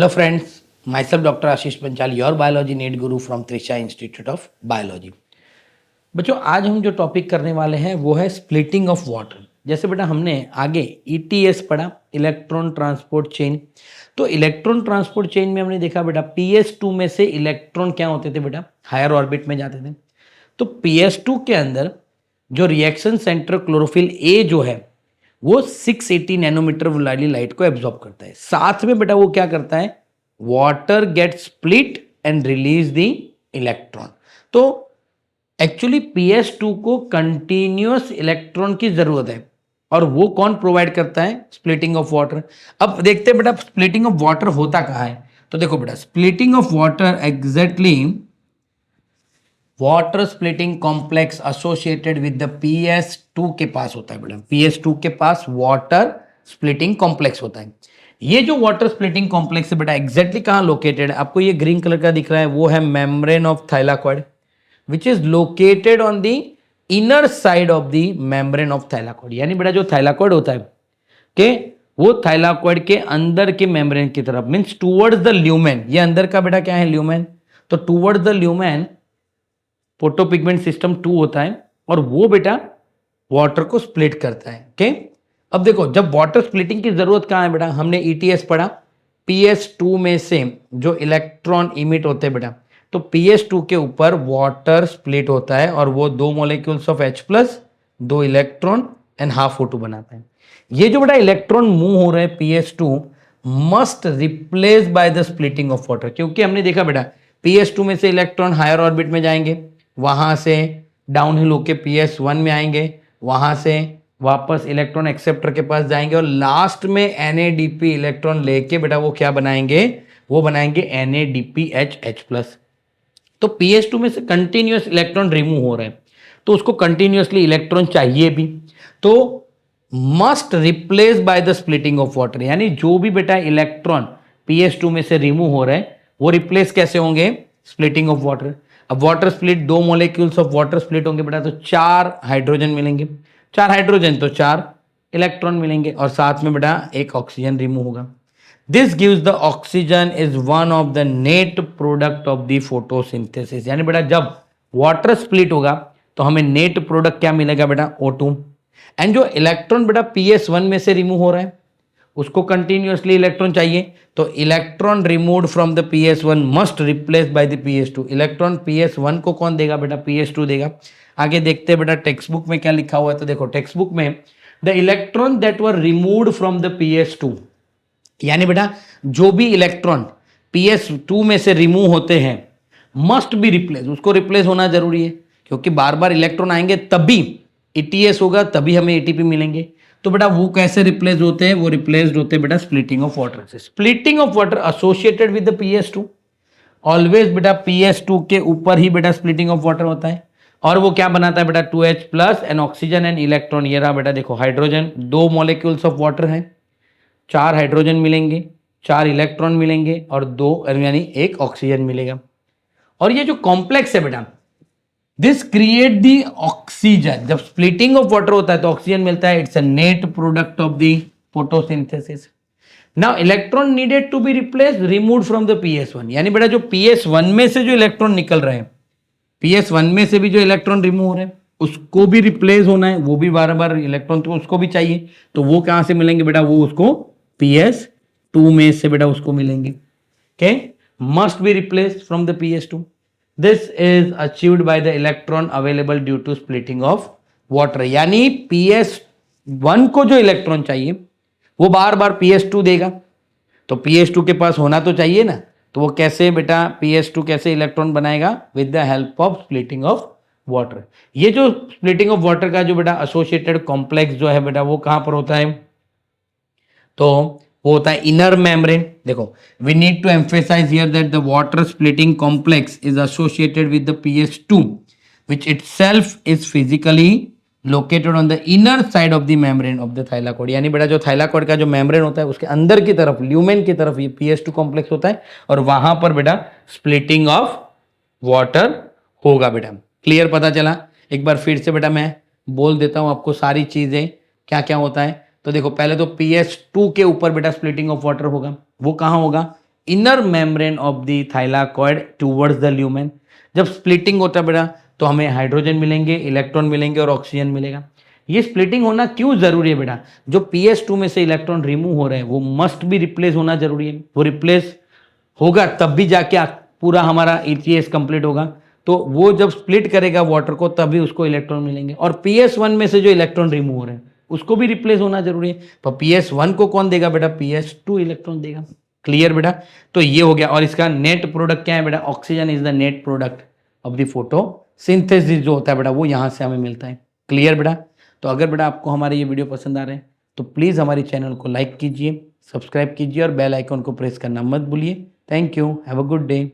friends, myself Dr. Ashish Panchal, your biology NEET guru from Trisha Institute of Biology. बच्चों आज हम जो topic करने वाले हैं वो है स्प्लिटिंग ऑफ वाटर। जैसे बेटा हमने आगे ईटीएस पढ़ा, इलेक्ट्रॉन ट्रांसपोर्ट चेन। तो इलेक्ट्रॉन ट्रांसपोर्ट चेन में हमने देखा बेटा PS2 में से इलेक्ट्रॉन क्या होते थे बेटा, हायर ऑर्बिट में जाते थे। तो PS2 के अंदर जो रिएक्शन सेंटर क्लोरोफिल ए जो है वो 680 नैनोमीटर वाली लाइट को एब्जॉर्ब करता है। साथ में बेटा वो क्या करता है, water get split and release the electron. तो एक्चुअली PS2 को कंटिन्यूअस इलेक्ट्रॉन की जरूरत है और वो कौन प्रोवाइड करता है, स्प्लिटिंग ऑफ वाटर। अब देखते हैं बेटा स्प्लिटिंग ऑफ वाटर होता कहाँ है। तो देखो बेटा splitting of water exactly water splitting complex associated with the PS2 के पास होता है बेटा। PS2 के पास वाटर स्प्लिटिंग कॉम्प्लेक्स होता है। ये जो वाटर स्प्लिटिंग कॉम्प्लेक्स है बेटा एग्जैक्टली कहाँ लोकेटेड है, आपको ये ग्रीन कलर का दिख रहा है, वो है membrane of thylakoid which is located on the inner side of the membrane of thylakoid. यानी बेटा जो थाइलाकॉइड होता है के वो थाइलाकॉइड के अंदर के मेम्ब्रेन की तरफ, मींस टुवर्ड्स द ल्यूमेन। ये अंदर का बेटा क्या है, ल्यूमेन। तो टुवर्ड्स द ल्यूमेन फोटोपिगमेंट सिस्टम 2 होता है और वो बेटा वाटर को स्प्लिट करता है। ओके, अब देखो जब वाटर स्प्लिटिंग की जरूरत कहाँ है बेटा, हमने ईटीएस पढ़ा, PS2 में से जो इलेक्ट्रॉन इमिट होते हैं बेटा, तो PS2 के ऊपर वाटर स्प्लिट होता है और वो 2 molecules of H+, 2 electron and half O2 बनाता है। ये जो बेटा इलेक्ट्रॉन मूव हो रहे हैं PS2 must replace by the splitting of water, क्योंकि हमने देखा बेटा PS2 में से इलेक्ट्रॉन हायर ऑर्बिट में जाएंगे, वहां से डाउनहिल होके PS1 में आएंगे, वहां से वापस इलेक्ट्रॉन एक्सेप्टर के पास जाएंगे और लास्ट में NADP इलेक्ट्रॉन लेके बेटा वो क्या बनाएंगे, वो बनाएंगे NADPH+। तो PS2 में से कंटिन्यूअस इलेक्ट्रॉन रिमूव हो रहे हैं तो उसको कंटिन्यूअसली इलेक्ट्रॉन चाहिए भी, तो must replace by the splitting of water. यानी जो भी बेटा इलेक्ट्रॉन PS2 में से रिमूव हो रहे हैं वो रिप्लेस कैसे होंगे, स्प्लिटिंग ऑफ वाटर। अब water split, 2 molecules of water split होंगे बेटा तो 4 हाइड्रोजन मिलेंगे, 4 हाइड्रोजन तो 4 इलेक्ट्रॉन मिलेंगे और साथ में बेटा एक ऑक्सीजन रिमूव होगा। This gives the oxygen is one of the net product of the photosynthesis. यानी बेटा जब वाटर स्प्लिट होगा तो हमें नेट प्रोडक्ट क्या मिलेगा बेटा, O2। एंड जो इलेक्ट्रॉन बेटा PS1 में से रिमूव हो रहा है उसको कंटिन्यूअसली इलेक्ट्रॉन चाहिए, तो electron removed from the PS1 must replace by the PS2। Electron PS1 को कौन देगा बेटा, PS2 देगा। आगे देखते हैं बेटा टेक्स्ट बुक में क्या लिखा हुआ है। तो देखो टेक्स्ट बुक में the electron that were removed from the PS2, यानी बेटा जो भी इलेक्ट्रॉन PS2 में से रिमूव होते हैं मस्ट बी रिप्लेस, उसको रिप्लेस होना जरूरी है क्योंकि बार बार इलेक्ट्रॉन आएंगे तभी ETS होगा, तभी हमें ATP मिलेंगे। तो बेटा वो कैसे रिप्लेस होते हैं, वो रिप्लेस्ड होते हैं बेटा स्प्लिटिंग ऑफ वाटर से। Splitting of water associated with the PS2, always बेटा PS2 के ऊपर ही बेटा स्प्लिटिंग ऑफ वाटर होता है और वो क्या बनाता है बेटा 2H+ and oxygen and electron. ये रहा बेटा देखो हाइड्रोजन, 2 मॉलिक्यूल्स ऑफ वाटर हैं, 4 हाइड्रोजन मिलेंगे, 4 इलेक्ट्रॉन मिलेंगे और 2 यानी 1 ऑक्सीजन मिलेगा। और ये जो कॉम्प्लेक्स है बेटा दिस क्रिएट दी ऑक्सीजन। जब स्प्लिटिंग ऑफ वाटर होता है तो ऑक्सीजन मिलता है, it's a net product of the photosynthesis. Now electron needed to be replace removed from the PS1। यानी बेटा जो PS1 में से जो इलेक्ट्रॉन निकल रहे हैं, PS1 में से भी जो इलेक्ट्रॉन रिमूव हो रहे हैं उसको भी रिप्लेस होना है, वो भी बार बार इलेक्ट्रॉन तो उसको भी चाहिए, तो वो कहां से मिलेंगे बेटा, वो उसको PS2 में से बेटा उसको मिलेंगे। Okay, must be replace from the PS2। This is achieved by the electron available due to splitting of water। यानी PS1 को जो इलेक्ट्रॉन चाहिए वो बार बार PS2 देगा, तो PS2 के पास होना तो चाहिए ना, तो वो कैसे बेटा PS2 कैसे इलेक्ट्रॉन बनाएगा, with the help of splitting of water. ये जो स्प्लिटिंग ऑफ वाटर का जो बेटा एसोसिएटेड कॉम्प्लेक्स जो है बेटा वो कहां पर होता है, तो वो होता है इनर मेम्ब्रेन। देखो we need to emphasise here that the water splitting complex is associated with the PS2 which itself is physically located on the inner side of the membrane of the thylakoid. यानी बेटा जो thylakoid का जो membrane होता है उसके अंदर की तरफ ल्यूमेन की तरफ ये PS2 कॉम्प्लेक्स होता है और वहां पर बेटा स्प्लिटिंग ऑफ वाटर होगा बेटा। क्लियर, पता चला। एक बार फिर से बेटा मैं बोल देता हूं आपको सारी चीजें क्या क्या होता है। तो देखो पहले तो PS2 के ऊपर बेटा स्प्लिटिंग ऑफ वाटर होगा, वो कहाँ होगा, inner membrane of the thylakoid towards the lumen. जब स्प्लिटिंग होता है बेटा तो हमें हाइड्रोजन मिलेंगे, इलेक्ट्रॉन मिलेंगे और ऑक्सीजन मिलेगा। ये स्प्लिटिंग होना क्यों जरूरी है बेटा? जो PS2 में से इलेक्ट्रॉन रिमूव हो रहे हैं वो मस्ट भी रिप्लेस होना जरूरी है। वो रिप्लेस होगा तब भी जाके पूरा हमारा ETS कंप्लीट होगा। तो वो जब स्प्लिट करेगा वाटर को तभी उसको इलेक्ट्रॉन मिलेंगे। और PS1 में से जो इलेक्ट्रॉन रिमूव हो रहे हैं उसको भी रिप्लेस होना जरूरी है। तो PS1 को कौन देगा बेटा? PS2 इलेक्ट्रॉन देगा। क्लियर बेटा? तो ये हो गया। और इसका नेट प्रोडक्ट क्या है बेटा? Oxygen is the net product of the photosynthesis जो होता है बेटा वो यहाँ से हमें मिलता है। क्लियर बेटा? तो अगर बेटा आपको हमारे ये वीडियो पसंद आ रहे हैं तो प्लीज़ हमारे चैनल को लाइक कीजिए, सब्सक्राइब कीजिए और बेल आइकन को प्रेस करना मत भूलिए। Thank you, have a good day.